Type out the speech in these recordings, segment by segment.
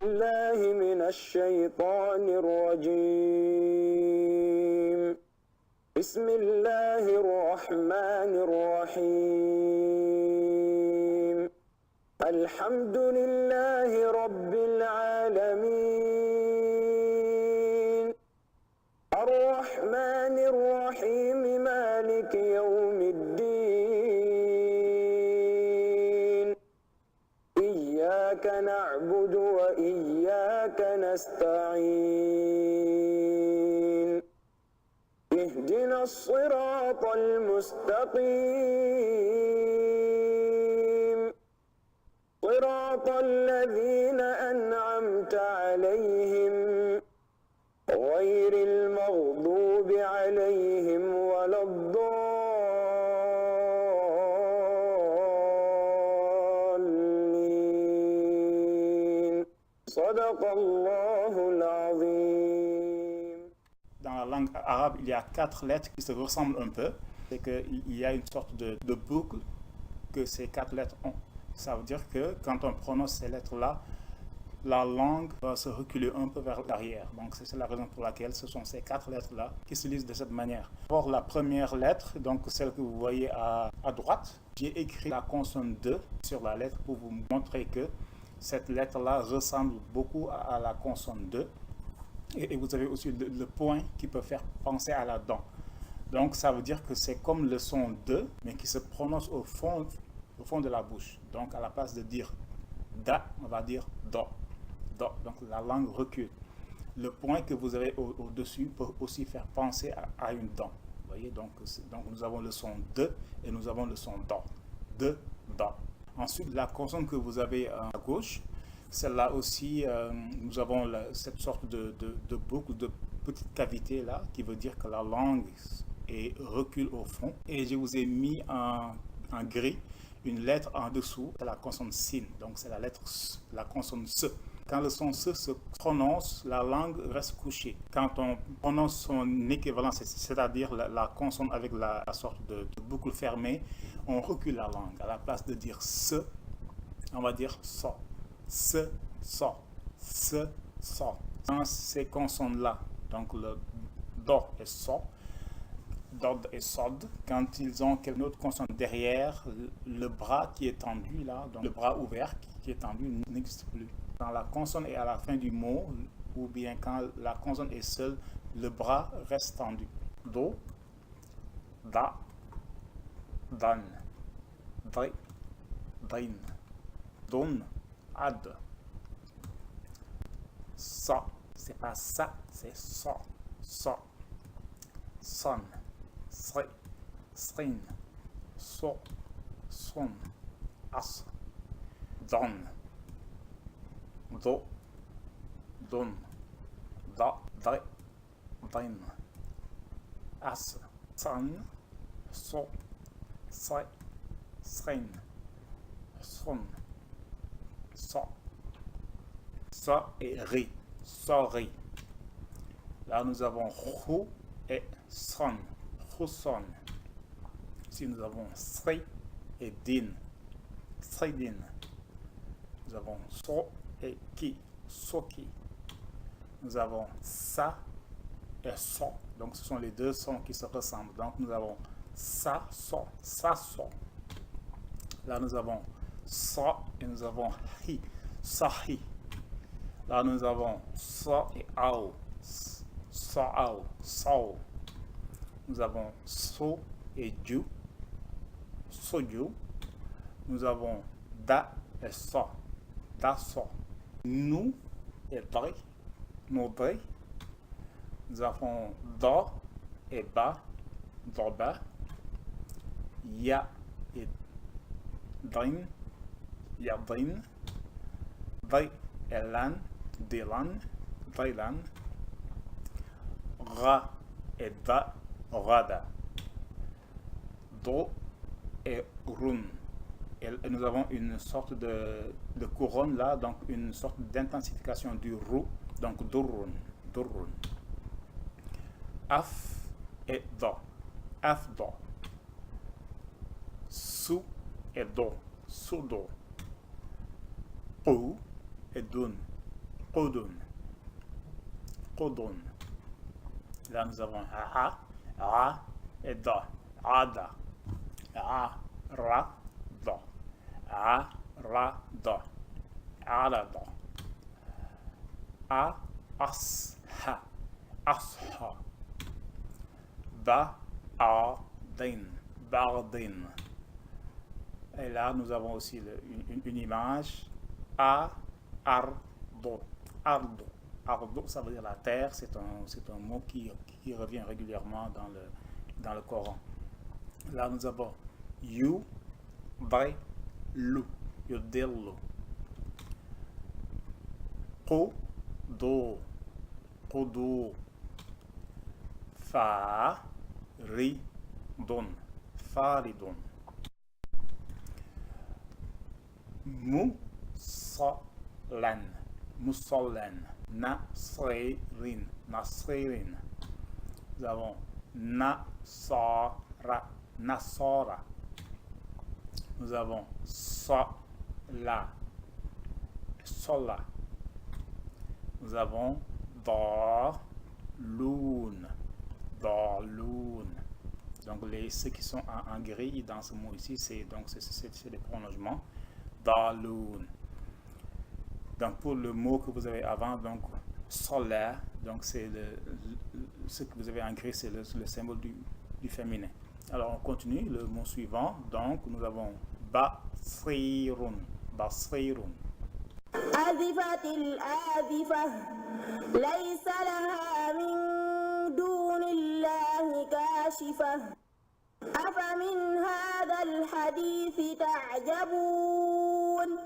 الله من الشيطان الرجيم. بسم الله الرحمن الرحيم. الحمد لله رب العالمين. الرحمن الرحيم مالك يوم الدين. إياك نعبد وإياك نستعين. اهدنا الصراط المستقيم. صراط الذين أنعمت عليهم غير المغضوب عليهم ولا الضالين. صدق الله العظيم. Dans la langue arabe, il y a 4 lettres qui se ressemblent un peu. C'est qu'il y a une sorte de boucle que ces 4 lettres ont. Ça veut dire que quand on prononce ces lettres-là, la langue va se reculer un peu vers l'arrière. Donc c'est la raison pour laquelle ce sont ces 4 lettres-là qui se lisent de cette manière. Pour la première lettre, donc celle que vous voyez à droite, j'ai écrit la consonne 2 sur la lettre pour vous montrer que cette lettre-là ressemble beaucoup à la consonne 2. Et vous avez aussi le point qui peut faire penser à la dent. Donc ça veut dire que c'est comme le son 2, mais qui se prononce au fond de la bouche. Donc à la place de dire da, on va dire do. Do. Donc la langue recule. Le point que vous avez au-dessus peut aussi faire penser à une dent. Vous voyez, donc nous avons le son de et nous avons le son do. De, do. Ensuite, la consonne que vous avez à gauche, celle-là aussi, nous avons cette sorte de boucle, de petite cavité là, qui veut dire que la langue recule au fond. Et je vous ai mis en gris une lettre en dessous, c'est la consonne sin. Donc c'est la consonne se. Quand le son se prononce, la langue reste couchée. Quand on prononce son équivalent, c'est-à-dire la consonne avec la sorte de boucle fermée, on recule la langue. À la place de dire se, on va dire so. Se, so, se, so. Dans ces consonnes-là, donc le do et so, dod et sod, quand ils ont quelque autre consonne derrière, le bras qui est tendu là, donc le bras ouvert qui est tendu n'existe plus. Quand la consonne est à la fin du mot, ou bien quand la consonne est seule, le bras reste tendu. Do, da, dan, dri, drin, don, ad. So, c'est pas ça, c'est so, so, son, sri, strin, so, son, as, don, do, don, da, dri, drin, as, san, so, sri, strin, son, so. So et ri, sorry. Là, nous avons hu et son, huson. Ici, nous avons sri et din, sridin. Nous avons so et ki, soki. Nous avons sa et so. Donc, ce sont les deux sons qui se ressemblent. Donc, nous avons sa, so, sa, so. Là, nous avons so et nous avons hi, sahi. Là, nous avons so et ao, so ao, so. Nous avons so et ju, soju. Nous avons da et so, da so. Nu et dri, no dri. Nous avons do et ba, do ba. Ya et drin, ya drin. Dri et lan, Dilan, Dailan, Ra et Da, Rada, Do et Run. Et nous avons une sorte de couronne là, donc une sorte d'intensification du Ru, donc Durrun, Durrun. Af et Do, Af Do. Su et Do, Sudo. Pu et Dun, Qudun. Qudun. Là, nous avons a et da. Ada. Ra, da. Ra, da. Arada. Asha. Asha. Bardin. Bardin. Et là, nous avons aussi une image. Ardo. Ardo. Ardo, ça veut dire la terre. C'est un mot qui revient régulièrement dans le Coran. Là, nous avons you, by, lu. Yudellu. Qudu. Qudu. Faridun. Faridun. Musallan. Musallan. Nasrin. Nasrin. Nous avons Nasara. Nasara. Nous avons Sola. Sola. Nous avons Darloun. Darloun. Donc ceux qui sont en gris dans ce mot ici, c'est des prononcements. Darloun. Donc pour le mot que vous avez avant, donc solaire, donc c'est ce que vous avez en gris, c'est le symbole du féminin. Alors on continue, le mot suivant, donc nous avons basirun. Basirun. أزفت الآزفة ليس لها من دون الله كاشفة أفمن هذا الحديث تعجبون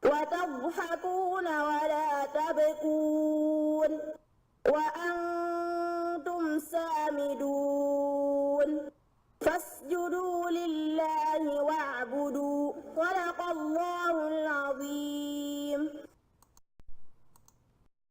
وتضحكون ولا تبكون وأنتم سامدون